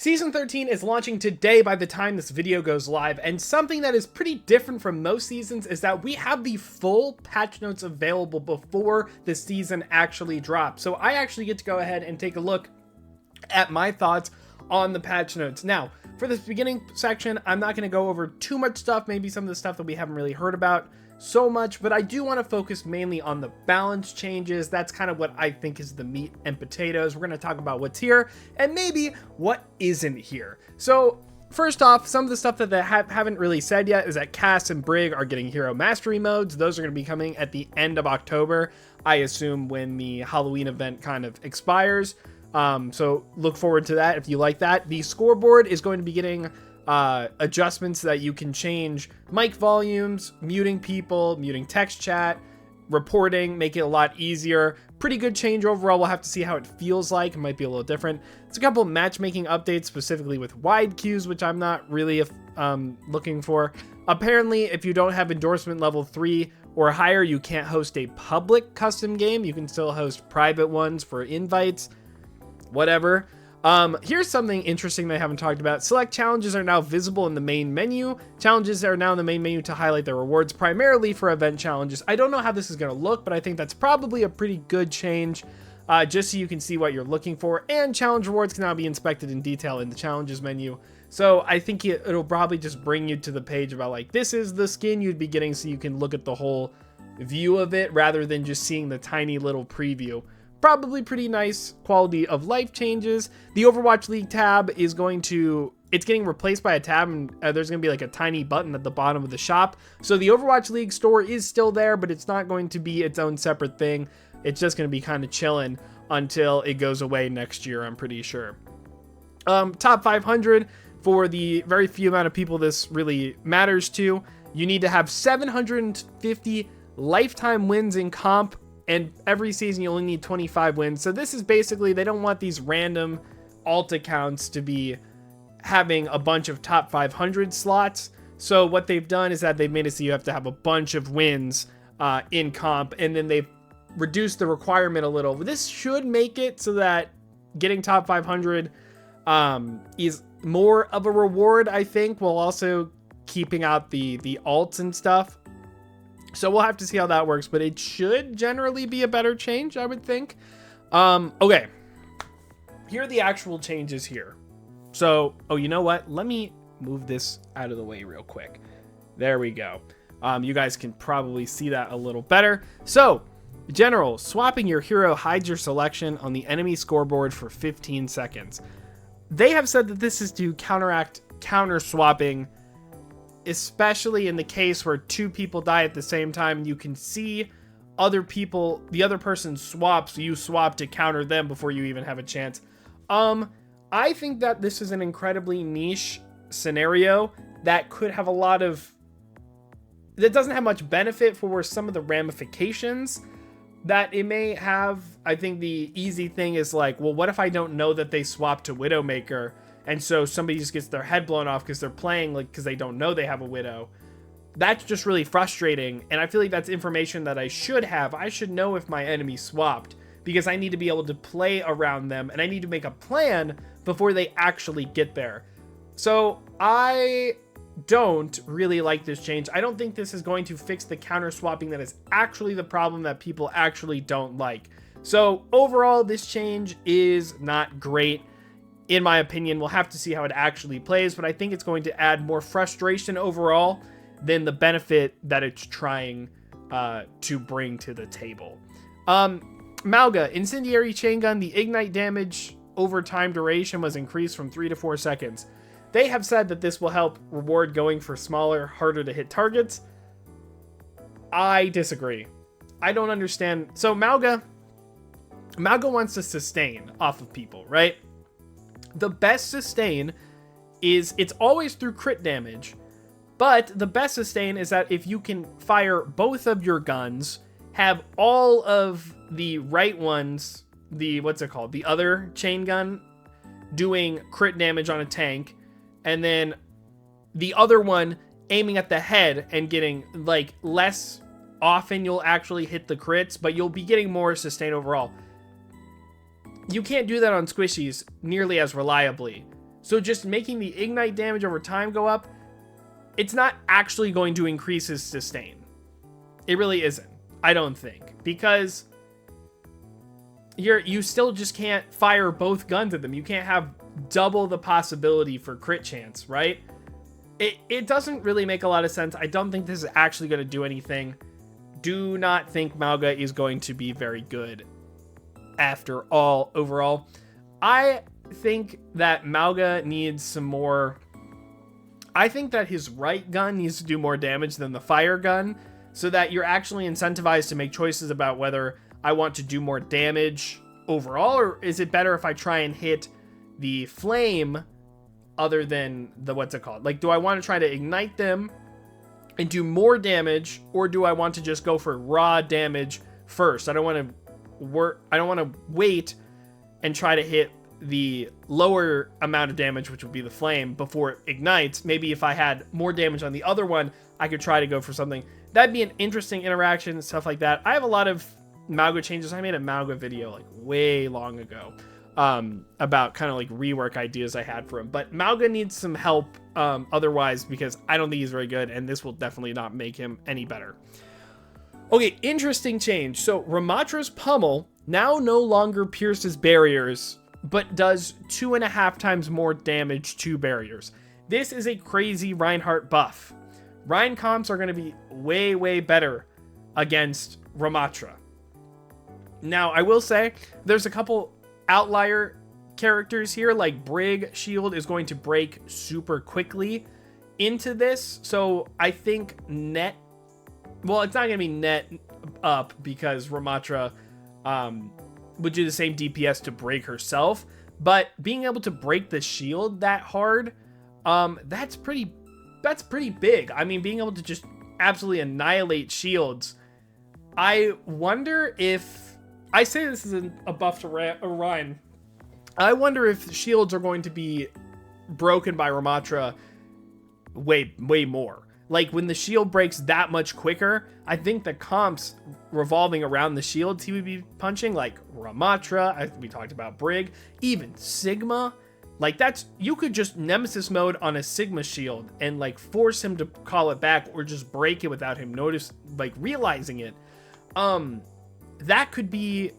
Season 13 is launching today by the time this video goes live, and something that is pretty different from most seasons is that we have the full patch notes available before the season actually drops. So I actually get to go ahead and take a look at my thoughts on the patch notes. Now, for this beginning section, I'm not going to go over too much stuff, maybe some of the stuff that we haven't really heard about so much, but I do want to focus mainly on the balance changes. That's kind of what I think is the meat and potatoes. We're going to talk about what's here and maybe what isn't here. So first off, some of the stuff that they haven't really said yet is that Cass and Brig are getting hero mastery modes. Those are going to be coming at the end of October, I assume, when the Halloween event kind of expires. So look forward to that if you like that. The scoreboard is going to be getting adjustments that you can change mic volumes, muting people, muting text chat, reporting, make it a lot easier. Pretty good change overall. We'll have to see how it feels like. It might be a little different. It's a couple matchmaking updates, specifically with wide queues, which I'm not really looking for. Apparently, if you don't have endorsement level 3 or higher, you can't host a public custom game. You can still host private ones for invites, whatever. Here's something interesting they haven't talked about. Select challenges are now visible in the main menu. Challenges are now in the main menu to highlight the rewards, primarily for event challenges. I don't know how this is going to look, but I think that's probably a pretty good change, just so you can see what you're looking for. And challenge rewards can now be inspected in detail in the challenges menu. So I think it'll probably just bring you to the page about like, this is the skin you'd be getting, so you can look at the whole view of it rather than just seeing the tiny little preview. Probably pretty nice quality of life changes. The Overwatch League tab is it's getting replaced by a tab, and there's going to be like a tiny button at the bottom of the shop. So the Overwatch League store is still there, but it's not going to be its own separate thing. It's just going to be kind of chilling until it goes away next year, I'm pretty sure. Top 500, for the very few amount of people this really matters to, you need to have 750 lifetime wins in comp. And every season you only need 25 wins. So this is basically, they don't want these random alt accounts to be having a bunch of top 500 slots. So what they've done is that they've made it so you have to have a bunch of wins in comp. And then they've reduced the requirement a little. This should make it so that getting top 500 is more of a reward, I think, while also keeping out the alts and stuff. So we'll have to see how that works, but it should generally be a better change, I would think. Okay. Here are the actual changes here. So, you know what? Let me move this out of the way real quick. There we go. You guys can probably see that a little better. So, general, swapping your hero hides your selection on the enemy scoreboard for 15 seconds. They have said that this is to counteract counter swapping, especially in the case where two people die at the same time. You can see the other person swaps, so you swap to counter them before you even have a chance. I think that this is an incredibly niche scenario that could have that doesn't have much benefit for some of the ramifications that it may have. I think the easy thing is like, well, what if I don't know that they swap to Widowmaker? And so somebody just gets their head blown off because they're playing because they don't know they have a Widow. That's just really frustrating. And I feel like that's information that I should have. I should know if my enemy swapped, because I need to be able to play around them and I need to make a plan before they actually get there. So I don't really like this change. I don't think this is going to fix the counter swapping that is actually the problem that people actually don't like. So overall, this change is not great. In my opinion, we'll have to see how it actually plays, but I think it's going to add more frustration overall than the benefit that it's trying to bring to the table. Mauga, incendiary chain gun, the ignite damage over time duration was increased from 3 to 4 seconds. They have said that this will help reward going for smaller, harder to hit targets. I disagree. I don't understand. So Mauga wants to sustain off of people, right? The best sustain is, it's always through crit damage, but the best sustain is that if you can fire both of your guns, have all of the right ones, the other chain gun doing crit damage on a tank, and then the other one aiming at the head and getting like less often you'll actually hit the crits, but you'll be getting more sustain overall. You can't do that on squishies nearly as reliably. So just making the ignite damage over time go up, it's not actually going to increase his sustain. It really isn't, I don't think, because you still just can't fire both guns at them. You can't have double the possibility for crit chance, right? It doesn't really make a lot of sense. I don't think this is actually going to do anything. Do not think Mauga is going to be very good after all overall. I think that Mauga needs some more. I think that his right gun needs to do more damage than the fire gun, so that you're actually incentivized to make choices about whether I want to do more damage overall, or is it better if I try and hit the flame other than the, what's it called? Like, do I want to try to ignite them and do more damage, or do I want to just go for raw damage first? I don't want to wait and try to hit the lower amount of damage, which would be the flame, before it ignites. Maybe if I had more damage on the other one, I could try to go for something. That'd be an interesting interaction and stuff like that. I have a lot of Mauga changes. I made a Mauga video like way long ago about kind of like rework ideas I had for him. But Mauga needs some help otherwise, because I don't think he's very good, and this will definitely not make him any better. Okay, interesting change. So Ramattra's pummel now no longer pierces barriers, but does 2.5 times more damage to barriers. This is a crazy Reinhardt buff. Rein comps are going to be way, way better against Ramattra. Now, I will say there's a couple outlier characters here, like Brig shield is going to break super quickly into this. So I think net, well, it's not going to be net up because Ramattra would do the same DPS to break herself, but being able to break the shield that hard, that's pretty big. I mean, being able to just absolutely annihilate shields. I wonder if, I say this is a buff to Rein, I wonder if shields are going to be broken by Ramattra way more. Like, when the shield breaks that much quicker, I think the comps revolving around the shields he would be punching, like Ramattra, we talked about Brig, even Sigma, like that's, you could just Nemesis mode on a Sigma shield and like force him to call it back, or just break it without him realizing it. That could be,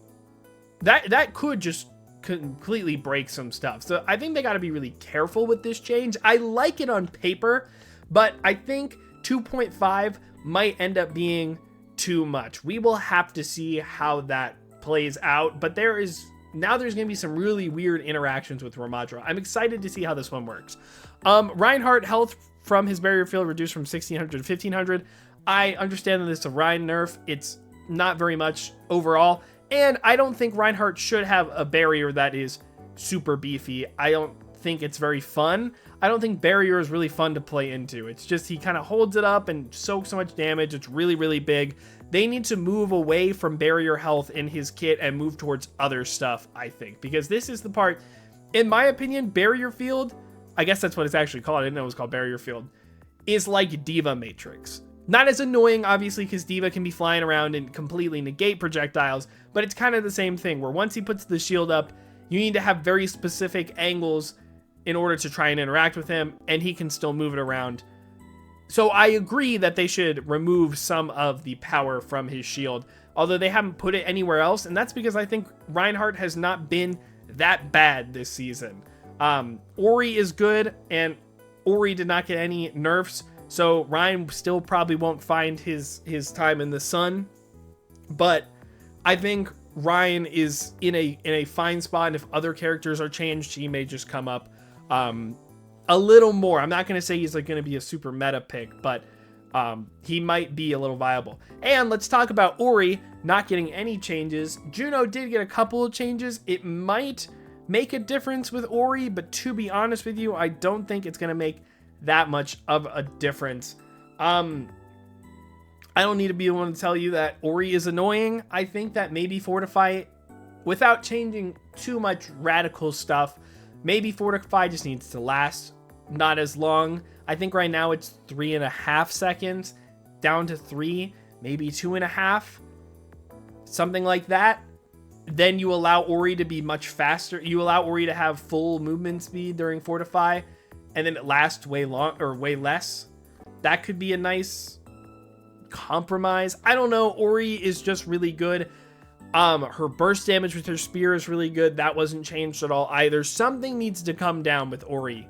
that could just completely break some stuff. So I think they got to be really careful with this change. I like it on paper, but I think 2.5 might end up being too much. We will have to see how that plays out, but there's going to be some really weird interactions with Ramattra. I'm excited to see how this one works. Reinhardt health from his barrier field reduced from 1600 to 1500. I understand that it's a Rein nerf. It's not very much overall, and I don't think Reinhardt should have a barrier that is super beefy. I don't think it's very fun. I don't think barrier is really fun to play into. It's just he kind of holds it up and soaks so much damage. It's really, really big. They need to move away from barrier health in his kit and move towards other stuff, I think, because this is the part, in my opinion, barrier field, I guess that's what it's actually called. I didn't know it was called barrier field, is like Diva Matrix. Not as annoying, obviously, because Diva can be flying around and completely negate projectiles, but it's kind of the same thing, where once he puts the shield up, you need to have very specific angles in order to try and interact with him, and he can still move it around. So I agree that they should remove some of the power from his shield, although they haven't put it anywhere else, and that's because I think Reinhardt has not been that bad this season. Ori is good, and Ori did not get any nerfs, so Rein still probably won't find his time in the sun, but I think Rein is in a fine spot, and if other characters are changed, he may just come up a little more. I'm not going to say he's like going to be a super meta pick, but he might be a little viable. And let's talk about Ori not getting any changes. Juno did get a couple of changes. It might make a difference with Ori, but to be honest with you, I don't think it's going to make that much of a difference. I don't need to be the one to tell you that Ori is annoying. I think that maybe Fortify, without changing too much radical stuff, maybe Fortify just needs to last not as long. I think right now it's 3.5 seconds, down to 3, maybe 2.5, something like that. then you allow Ori to be much faster. You allow Ori to have full movement speed during Fortify, and then it lasts way less. That could be a nice compromise. I don't know. Ori is just really good. Her burst damage with her spear is really good. That wasn't changed at all either. Something needs to come down with Ori.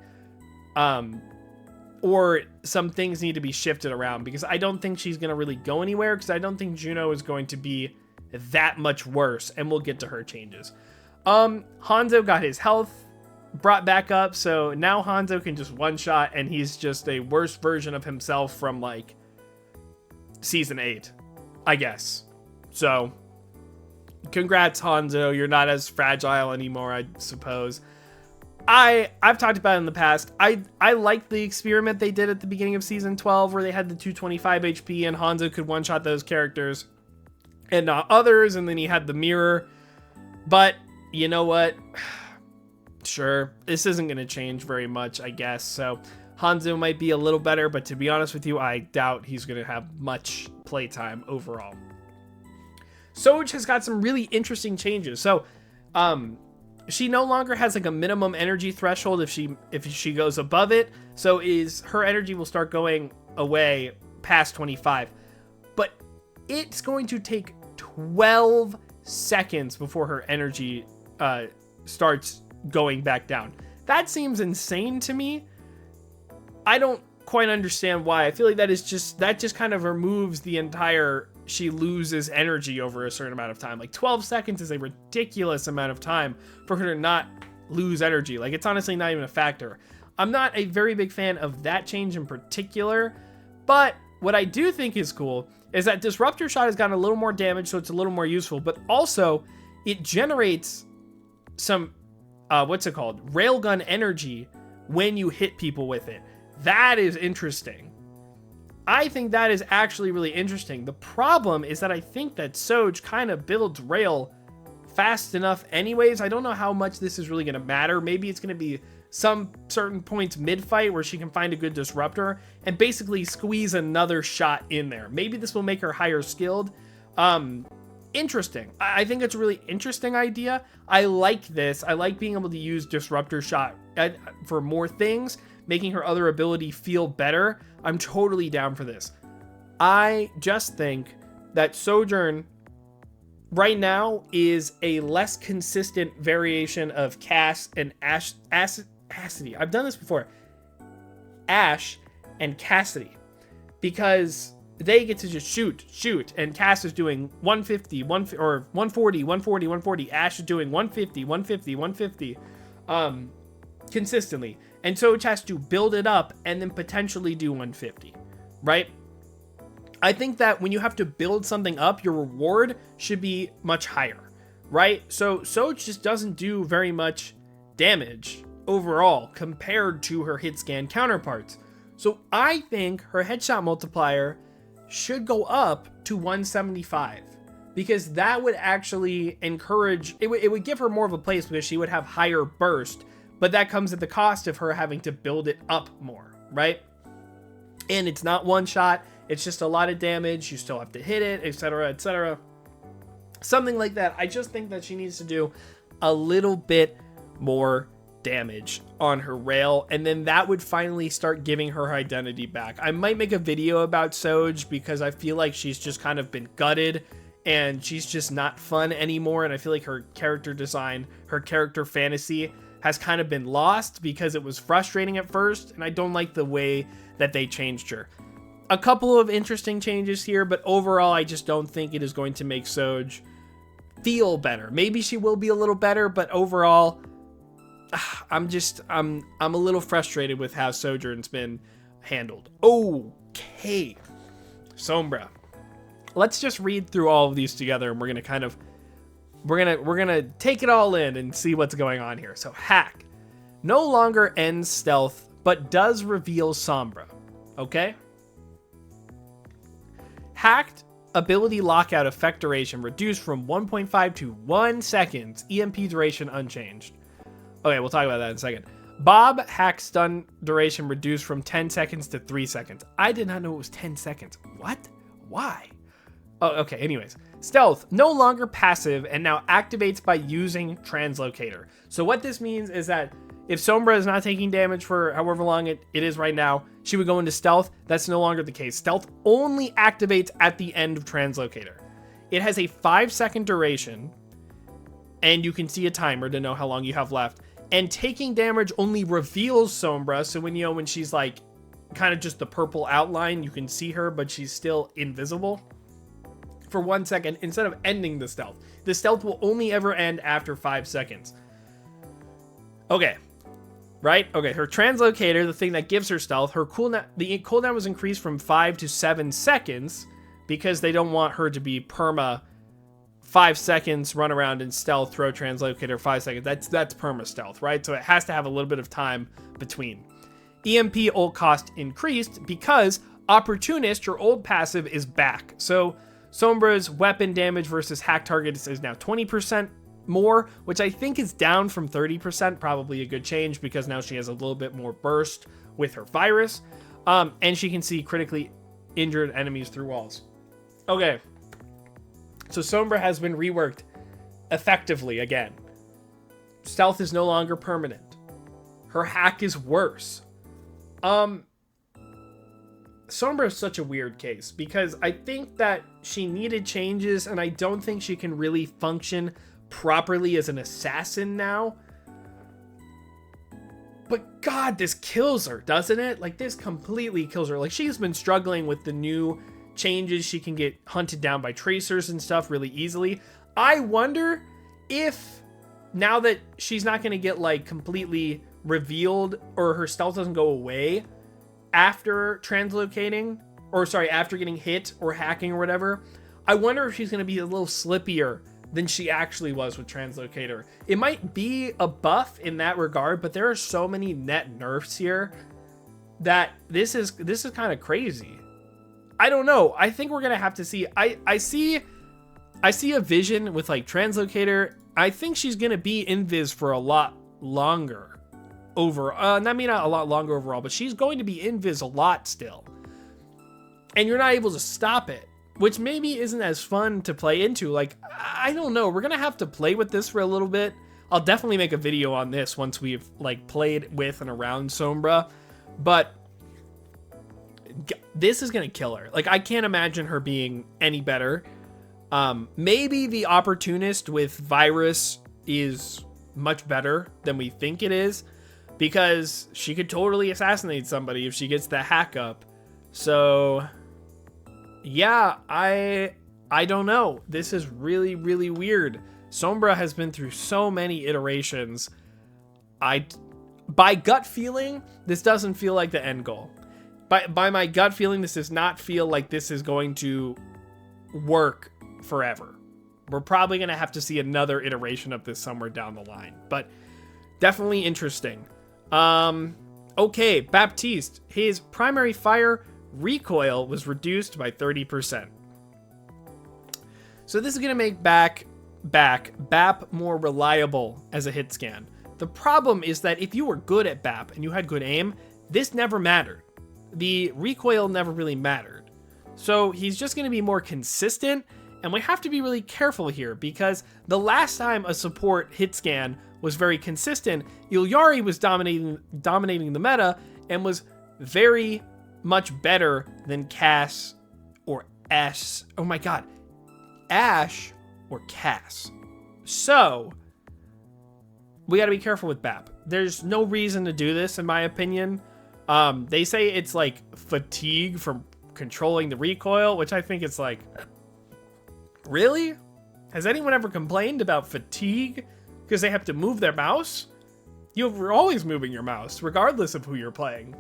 Or some things need to be shifted around, because I don't think she's going to really go anywhere, because I don't think Juno is going to be that much worse, and we'll get to her changes. Hanzo got his health brought back up, so now Hanzo can just one-shot, and he's just a worse version of himself from, like, Season 8, I guess. So, congrats, Hanzo. You're not as fragile anymore, I suppose. I've talked about it in the past. I liked the experiment they did at the beginning of Season 12, where they had the 225 HP, and Hanzo could one-shot those characters and not others, and then he had the mirror. But, you know what? Sure, this isn't going to change very much, I guess. So, Hanzo might be a little better, but to be honest with you, I doubt he's going to have much playtime overall. Soj has got some really interesting changes. So, she no longer has like a minimum energy threshold if she goes above it. So her energy will start going away past 25. But it's going to take 12 seconds before her energy starts going back down. That seems insane to me. I don't quite understand why. I feel like that just kind of removes the entire, she loses energy over a certain amount of time. Like 12 seconds is a ridiculous amount of time for her to not lose energy. Like, it's honestly not even a factor. I'm not a very big fan of that change in particular, but what I do think is cool is that Disruptor Shot has gotten a little more damage, so it's a little more useful, but also it generates some, railgun energy when you hit people with it. That is interesting. I think that is actually really interesting. The problem is that I think that Soj kind of builds rail fast enough anyways. I don't know how much this is really going to matter. Maybe it's going to be some certain points mid-fight where she can find a good disruptor and basically squeeze another shot in there. Maybe this will make her higher skilled. Interesting. I think it's a really interesting idea. I like this. I like being able to use Disruptor Shot for more things, making her other ability feel better. I'm totally down for this. I just think that Sojourn right now is a less consistent variation of Cass and Cassidy. I've done this before. Ash and Cassidy. Because they get to just shoot, and Cass is doing 150, or 140, 140, 140. Ash is doing 150, 150, 150, consistently. And so it has to build it up and then potentially do 150, right? I think that when you have to build something up, your reward should be much higher, right? So Soj just doesn't do very much damage overall compared to her hit scan counterparts. So I think her headshot multiplier should go up to 175, because that would actually encourage, it would give her more of a place, because she would have higher burst, but that comes at the cost of her having to build it up more, right? And it's not one shot, it's just a lot of damage, you still have to hit it, etc., etc. Something like that. I just think that she needs to do a little bit more damage on her rail, and then that would finally start giving her identity back. I might make a video about Soj, because I feel like she's just kind of been gutted and she's just not fun anymore, and I feel like her character design, her character fantasy has kind of been lost because it was frustrating at first, and I don't like the way that they changed her. A couple of interesting changes here, but overall I just don't think it is going to make Soj feel better. Maybe she will be a little better, but overall I'm a little frustrated with how Sojourn's been handled. Okay, Sombra. Let's just read through all of these together, and we're gonna take it all in and see what's going on here. So, hack no longer ends stealth, but does reveal Sombra. Okay. Hacked ability lockout effect duration reduced from 1.5 to 1 second. EMP duration unchanged. Okay, we'll talk about that in a second. Bob hack stun duration reduced from 10 seconds to 3 seconds. I did not know it was 10 seconds. What? Why? Oh, okay, anyways. Stealth, no longer passive and now activates by using Translocator. So what this means is that if Sombra is not taking damage for however long it is right now, she would go into Stealth. That's no longer the case. Stealth only activates at the end of Translocator. It has a 5-second duration, and you can see a timer to know how long you have left. And taking damage only reveals Sombra, so when she's like kind of just the purple outline, you can see her, but she's still invisible for 1 second instead of ending the stealth. The stealth will only ever end after 5 seconds. Okay. Right? Okay, her Translocator, the thing that gives her stealth, the cooldown was increased from 5 to 7 seconds because they don't want her to be perma 5 seconds, run around and stealth, throw Translocator 5 seconds. That's perma stealth, right? So it has to have a little bit of time between. EMP ult cost increased because Opportunist, your old passive, is back. So Sombra's weapon damage versus hack targets is now 20% more, which I think is down from 30%, probably a good change because now she has a little bit more burst with her virus. And she can see critically injured enemies through walls. Okay. So Sombra has been reworked effectively again. Stealth is no longer permanent. Her hack is worse. Sombra is such a weird case because I think that she needed changes and I don't think she can really function properly as an assassin now. But God, this kills her, doesn't it? Like, this completely kills her. Like, she's been struggling with the new changes. She can get hunted down by tracers and stuff really easily. I wonder if now that she's not going to get like completely revealed or her stealth doesn't go away after translocating, or sorry, after getting hit or hacking or whatever, I wonder if she's going to be a little slippier than she actually was with Translocator. It might be a buff in that regard, but there are so many net nerfs here that this is kind of crazy. I don't know. I think we're going to have to see. I see a vision with like Translocator. I think she's going to be invis for a lot longer. Not a lot longer overall, but she's going to be invis a lot still. And you're not able to stop it, which maybe isn't as fun to play into. Like, I don't know. We're going to have to play with this for a little bit. I'll definitely make a video on this once we've like played with and around Sombra, but this is going to kill her. Like, I can't imagine her being any better. Maybe the Opportunist with Virus is much better than we think it is, because she could totally assassinate somebody if she gets the hack up. So yeah, I don't know. This is really, really weird. Sombra has been through so many iterations. By gut feeling, this doesn't feel like the end goal. By my gut feeling, this does not feel like this is going to work forever. We're probably going to have to see another iteration of this somewhere down the line, but definitely interesting. Okay, Baptiste, his primary fire recoil was reduced by 30%. So this is going to make BAP more reliable as a hit scan. The problem is that if you were good at BAP and you had good aim, this never mattered. The recoil never really mattered. So he's just going to be more consistent, and we have to be really careful here because the last time a support hit scan was very consistent, Illari was dominating the meta and was very much better than Cass or Ash. Oh my god. Ash or Cass. So we got to be careful with BAP. There's no reason to do this, in my opinion. They say it's like fatigue from controlling the recoil, which I think it's like, really? Has anyone ever complained about fatigue because they have to move their mouse? You're always moving your mouse, regardless of who you're playing.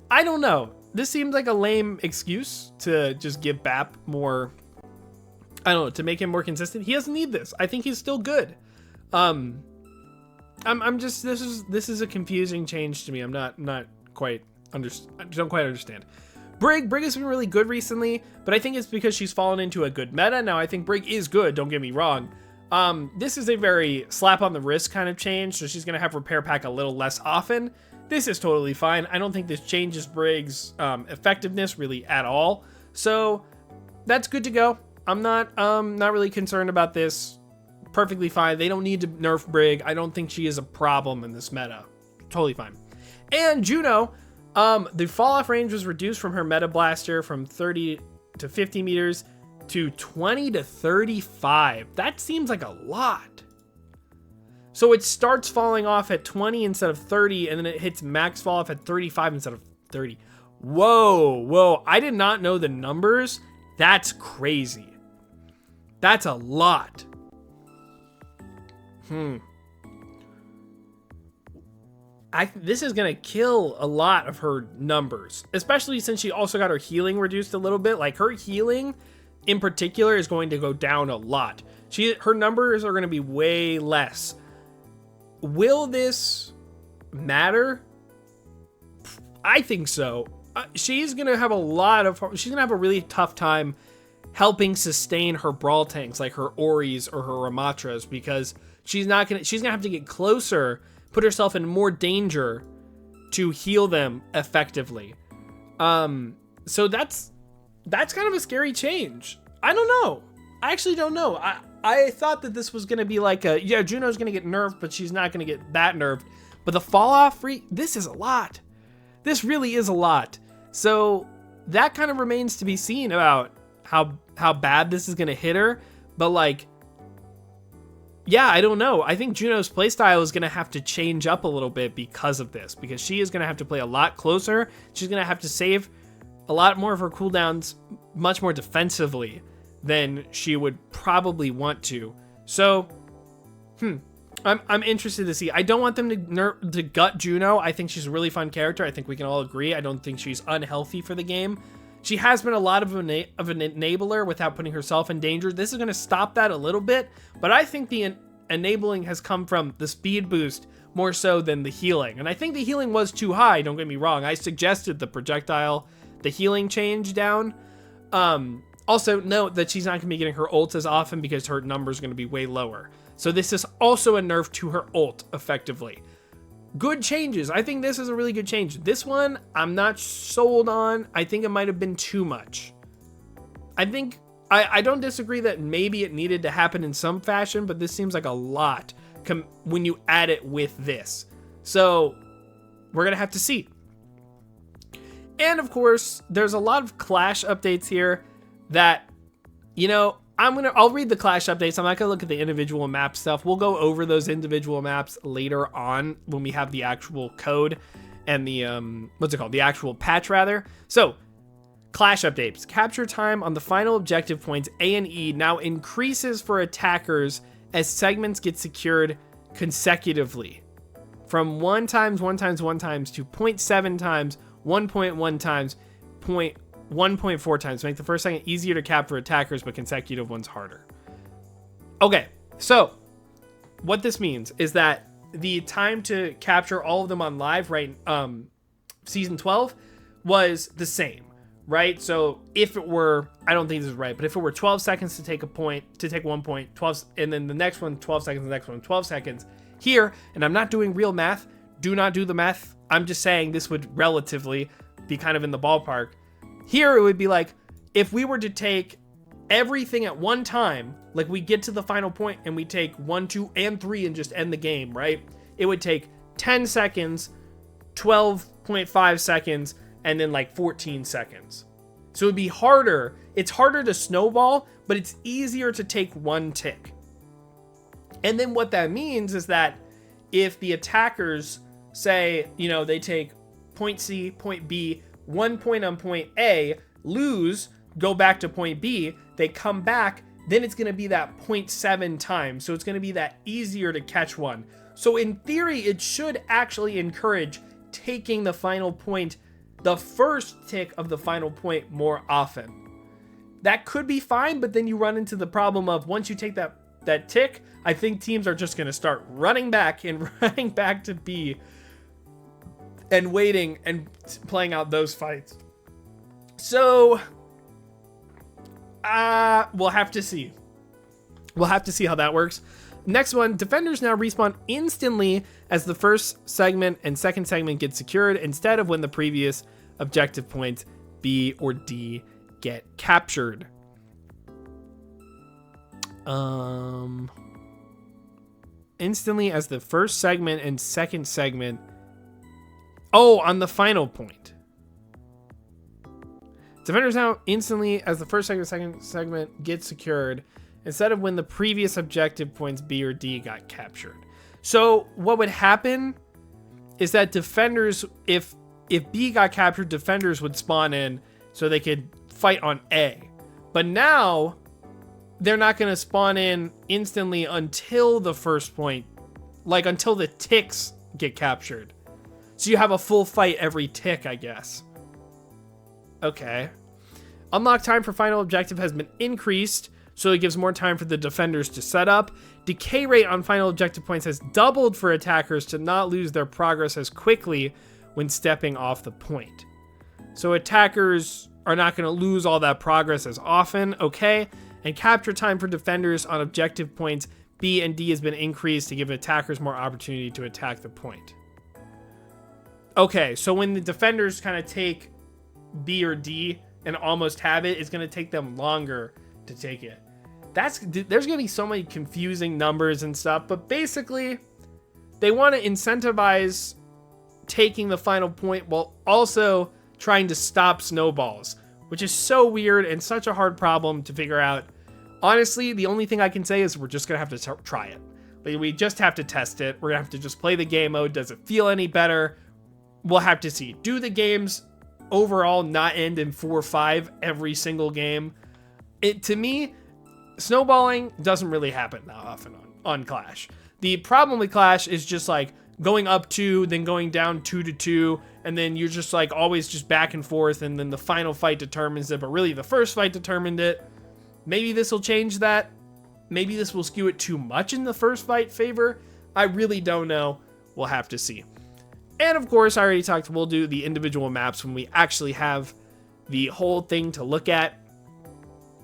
I don't know. This seems like a lame excuse to just give BAP more, I don't know, to make him more consistent. He doesn't need this. I think he's still good. I'm just, this is a confusing change to me. I'm not quite I don't quite understand. Brig has been really good recently, but I think it's because she's fallen into a good meta. Now, I think Brig is good, don't get me wrong. This is a very slap on the wrist kind of change, so she's going to have repair pack a little less often. This is totally fine. I don't think this changes Brig's effectiveness really at all. So that's good to go. I'm not really concerned about this. Perfectly fine. They don't need to nerf Brig. I don't think she is a problem in this meta. Totally fine. And Juno, the fall off range was reduced from her meta blaster from 30 to 50 meters to 20 to 35. That seems like a lot. So it starts falling off at 20 instead of 30, and then it hits max fall off at 35 instead of 30. Whoa. I did not know the numbers. That's crazy. That's a lot. This is going to kill a lot of her numbers, especially since she also got her healing reduced a little bit. Like, her healing in particular is going to go down a lot. Her numbers are going to be way less. Will this matter? I think so. She's going to have she's going to have a really tough time helping sustain her brawl tanks like her Oris or her Ramattras, because she's going to have to get closer, put herself in more danger to heal them effectively. So that's kind of a scary change. I don't know. I actually don't know. I thought that this was going to be like Juno's going to get nerfed, but she's not going to get that nerfed. But the fall off this is a lot. This really is a lot. So that kind of remains to be seen about how bad this is going to hit her. But like, yeah, I don't know. I think Juno's playstyle is going to have to change up a little bit because of this, because she is going to have to play a lot closer. She's going to have to save a lot more of her cooldowns much more defensively than she would probably want to. So, I'm interested to see. I don't want them to gut Juno. I think she's a really fun character. I think we can all agree. I don't think she's unhealthy for the game. She has been a lot of an enabler without putting herself in danger. This is going to stop that a little bit, but I think the enabling has come from the speed boost more so than the healing. And I think the healing was too high, don't get me wrong. I suggested the healing change down. Also note that she's not going to be getting her ults as often because her number is going to be way lower. So this is also a nerf to her ult, effectively. Good changes. I think this is a really good change. This one, I'm not sold on. I think it might have been too much. I don't disagree that maybe it needed to happen in some fashion, but this seems like a lot when you add it with this. So we're going to have to see. And of course, there's a lot of Clash updates here that, I'll read the Clash updates. I'm not gonna look at the individual map stuff. We'll go over those individual maps later on when we have the actual code and the, the actual patch rather. So, Clash updates. Capture time on the final objective points A and E now increases for attackers as segments get secured consecutively. From 1 times to 0.7 times, 1.1 times, 1.4 times to make the first segment easier to cap for attackers, but consecutive ones harder. Okay, so what this means is that the time to capture all of them on live, right, season 12 was the same, right? So if it were, I don't think this is right, but if it were 12 seconds to take 1 point, 12, and then the next one 12 seconds, the next one 12 seconds here, and I'm not doing real math, do not do the math. I'm just saying this would relatively be kind of in the ballpark. Here it would be like, if we were to take everything at one time, like we get to the final point and we take 1, 2, and 3 and just end the game, right? It would take 10 seconds, 12.5 seconds, and then like 14 seconds. So it'd be harder. It's harder to snowball, but it's easier to take one tick. And then what that means is that if the attackers say, they take point C, point B, 1 point on point A, lose, go back to point B, they come back, then it's going to be that 0.7 times. So it's going to be that easier to catch one. So in theory, it should actually encourage taking the final point, the first tick of the final point more often. That could be fine, but then you run into the problem of once you take that tick, I think teams are just going to start running back to B and waiting and playing out those fights. So, we'll have to see. We'll have to see how that works. Next one, defenders now respawn instantly as the first segment and second segment get secured instead of when the previous objective points B or D get captured. Instantly as the first segment and second segment. Oh, on the final point. Defenders now instantly as the first segment, second segment get secured instead of when the previous objective points B or D got captured. So what would happen is that defenders, if B got captured, defenders would spawn in so they could fight on A. But now they're not going to spawn in instantly until the first point, like until the ticks get captured. So you have a full fight every tick, I guess. Okay. Unlock time for final objective has been increased, so it gives more time for the defenders to set up. Decay rate on final objective points has doubled for attackers to not lose their progress as quickly when stepping off the point. So attackers are not going to lose all that progress as often, okay? And capture time for defenders on objective points B and D has been increased to give attackers more opportunity to attack the point. Okay, so when the defenders kind of take B or D and almost have it, it's going to take them longer to take it. There's going to be so many confusing numbers and stuff, but basically they want to incentivize taking the final point while also trying to stop snowballs, which is so weird and such a hard problem to figure out. Honestly, the only thing I can say is we're just going to have to try it. Like, we just have to test it. We're going to have to just play the game mode. Does it feel any better? We'll have to see. Do the games overall not end in 4-5 every single game? To me, snowballing doesn't really happen that often on Clash. The problem with Clash is just like going up 2, then going down 2-2, and then you're just like always just back and forth, and then the final fight determines it, but really the first fight determined it. Maybe this will change that. Maybe this will skew it too much in the first fight favor. I really don't know. We'll have to see. And of course, I already talked, we'll do the individual maps when we actually have the whole thing to look at,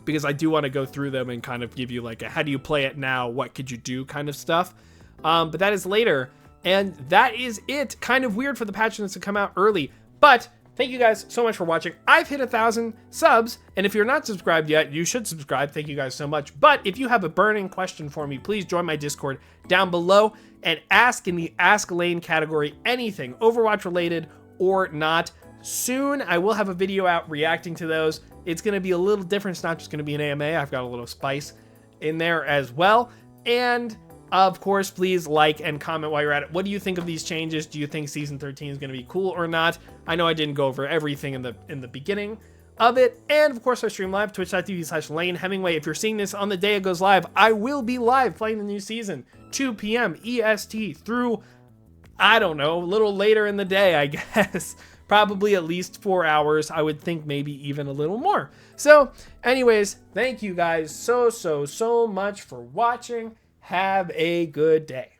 because I do want to go through them and kind of give you like a how do you play it now, what could you do kind of stuff. But that is later. And that is it. Kind of weird for the patch notes to come out early, but thank you guys so much for watching. I've hit 1,000 subs, and if you're not subscribed yet, you should subscribe. Thank you guys so much. But if you have a burning question for me, please join my Discord down below and ask in the Ask Lane category anything Overwatch related or not. Soon, I will have a video out reacting to those. It's going to be a little different. It's not just going to be an AMA. I've got a little spice in there as well. And of course, please like and comment while you're at it. What do you think of these changes? Do you think Season 13 is going to be cool or not? I know I didn't go over everything in the beginning of it. And of course, I stream live, twitch.tv/Lane Hemingway. If you're seeing this on the day it goes live, I will be live playing the new season, 2 p.m. EST through, I don't know, a little later in the day, I guess. Probably at least 4 hours. I would think maybe even a little more. So anyways, thank you guys so much for watching. Have a good day.